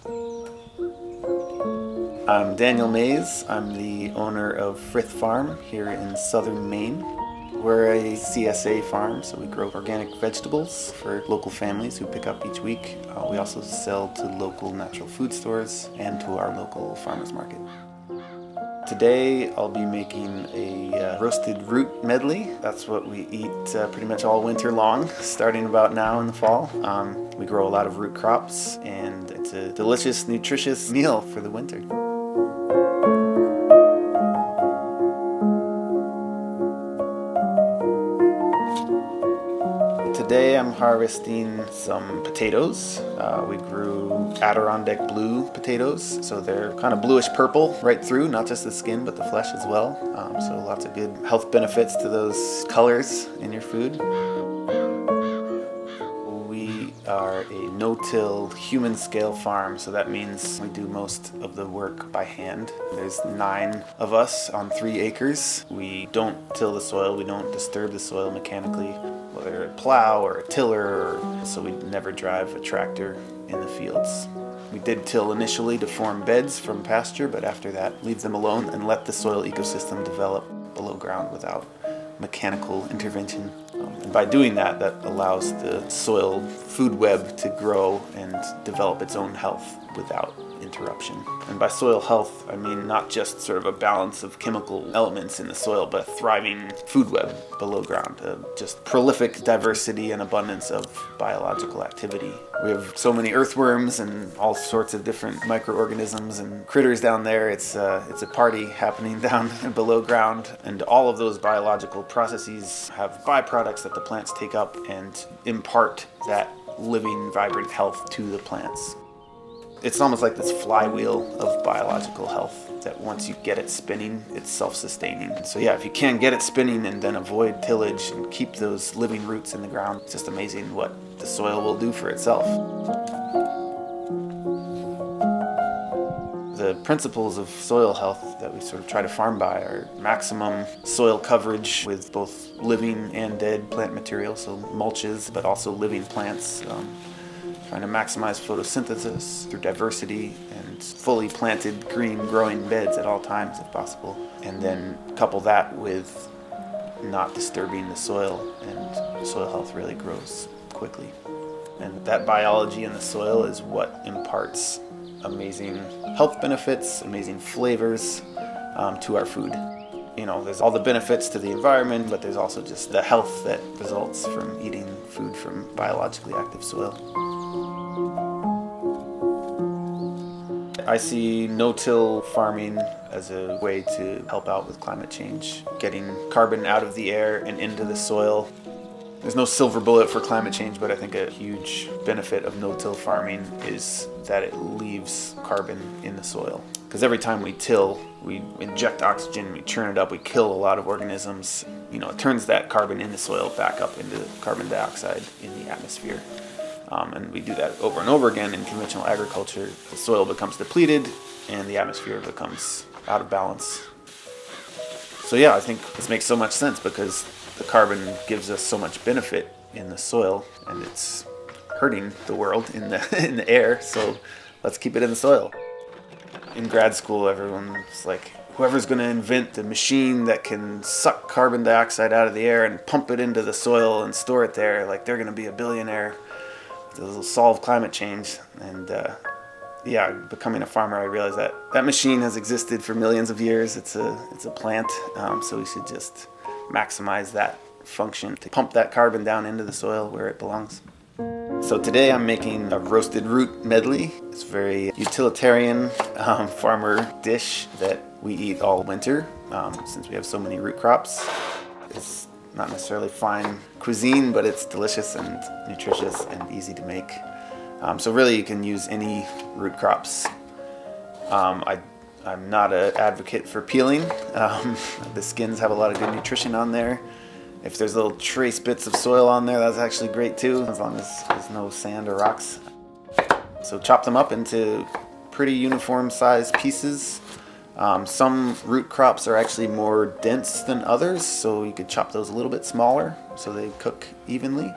I'm Daniel Mays. I'm the owner of Frith Farm here in southern Maine. We're a CSA farm, so we grow organic vegetables for local families who pick up each week. We also sell to local natural food stores and to our local farmers market. Today I'll be making a roasted root medley. That's what we eat pretty much all winter long, starting about now in the fall. We grow a lot of root crops, and it's a delicious, nutritious meal for the winter. Today I'm harvesting some potatoes. We grew Adirondack blue potatoes, so they're kind of bluish purple right through, not just the skin but the flesh as well. So lots of good health benefits to those colors in your food. We are a no-till human scale farm, so that means we do most of the work by hand. There's 9 of us on 3 acres. We don't till the soil, we don't disturb the soil mechanically, whether a plow or a tiller, so we never drive a tractor in the fields. We did till initially to form beds from pasture, but after that leave them alone and let the soil ecosystem develop below ground without mechanical intervention. And by doing that, that allows the soil food web to grow and develop its own health without interruption. And by soil health, I mean not just sort of a balance of chemical elements in the soil, but a thriving food web below ground, just prolific diversity and abundance of biological activity. We have so many earthworms and all sorts of different microorganisms and critters down there. It's a party happening down below ground, and all of those biological processes have byproducts that the plants take up and impart that living, vibrant health to the plants. It's almost like this flywheel of biological health that once you get it spinning, it's self-sustaining. So yeah, if you can get it spinning and then avoid tillage and keep those living roots in the ground, it's just amazing what the soil will do for itself. The principles of soil health that we sort of try to farm by are maximum soil coverage with both living and dead plant material, so mulches, but also living plants. Trying to maximize photosynthesis through diversity and fully planted green growing beds at all times if possible. And then couple that with not disturbing the soil, and soil health really grows quickly. And that biology in the soil is what imparts amazing health benefits, amazing flavors to our food. You know, there's all the benefits to the environment, but there's also just the health that results from eating food from biologically active soil. I see no-till farming as a way to help out with climate change, getting carbon out of the air and into the soil. There's no silver bullet for climate change, but I think a huge benefit of no-till farming is that it leaves carbon in the soil. Because every time we till, we inject oxygen, we churn it up, we kill a lot of organisms. You know, it turns that carbon in the soil back up into carbon dioxide in the atmosphere. And we do that over and over again in conventional agriculture. The soil becomes depleted and the atmosphere becomes out of balance. So yeah, I think this makes so much sense because the carbon gives us so much benefit in the soil, and it's hurting the world in the air, so let's keep it in the soil. In grad school, everyone was like, whoever's going to invent the machine that can suck carbon dioxide out of the air and pump it into the soil and store it there, like they're going to be a billionaire. It'll solve climate change. And yeah, becoming a farmer, I realized that that machine has existed for millions of years. It's a plant, so we should just maximize that function to pump that carbon down into the soil where it belongs. So today I'm making a roasted root medley. It's a very utilitarian farmer dish that we eat all winter since we have so many root crops. It's not necessarily fine cuisine, but it's delicious and nutritious and easy to make. So really you can use any root crops. I'm not an advocate for peeling. The skins have a lot of good nutrition on there. If there's little trace bits of soil on there, that's actually great too, as long as there's no sand or rocks. So chop them up into pretty uniform sized pieces. Some root crops are actually more dense than others, so you could chop those a little bit smaller so they cook evenly.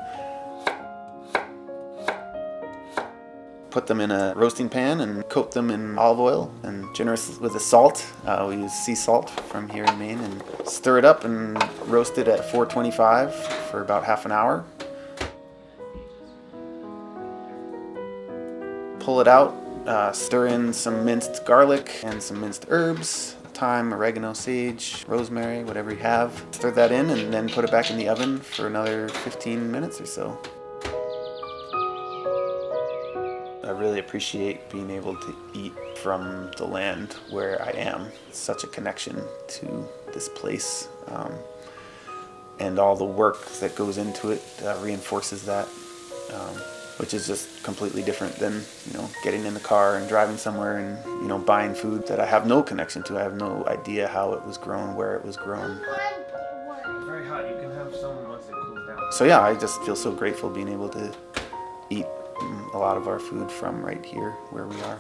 put them in a roasting pan and coat them in olive oil and generous with the salt. We use sea salt from here in Maine, and stir it up and roast it at 425 for about half an hour. Pull it out, stir in some minced garlic and some minced herbs, thyme, oregano, sage, rosemary, whatever you have. Stir that in and then put it back in the oven for another 15 minutes or so. I really appreciate being able to eat from the land where I am. It's such a connection to this place, and all the work that goes into it reinforces that, which is just completely different than, you know, getting in the car and driving somewhere and, you know, buying food that I have no connection to. I have no idea how it was grown, where it was grown. Very hot. You can have some once it cools down. So yeah, I just feel so grateful being able to eat a lot of our food from right here where we are.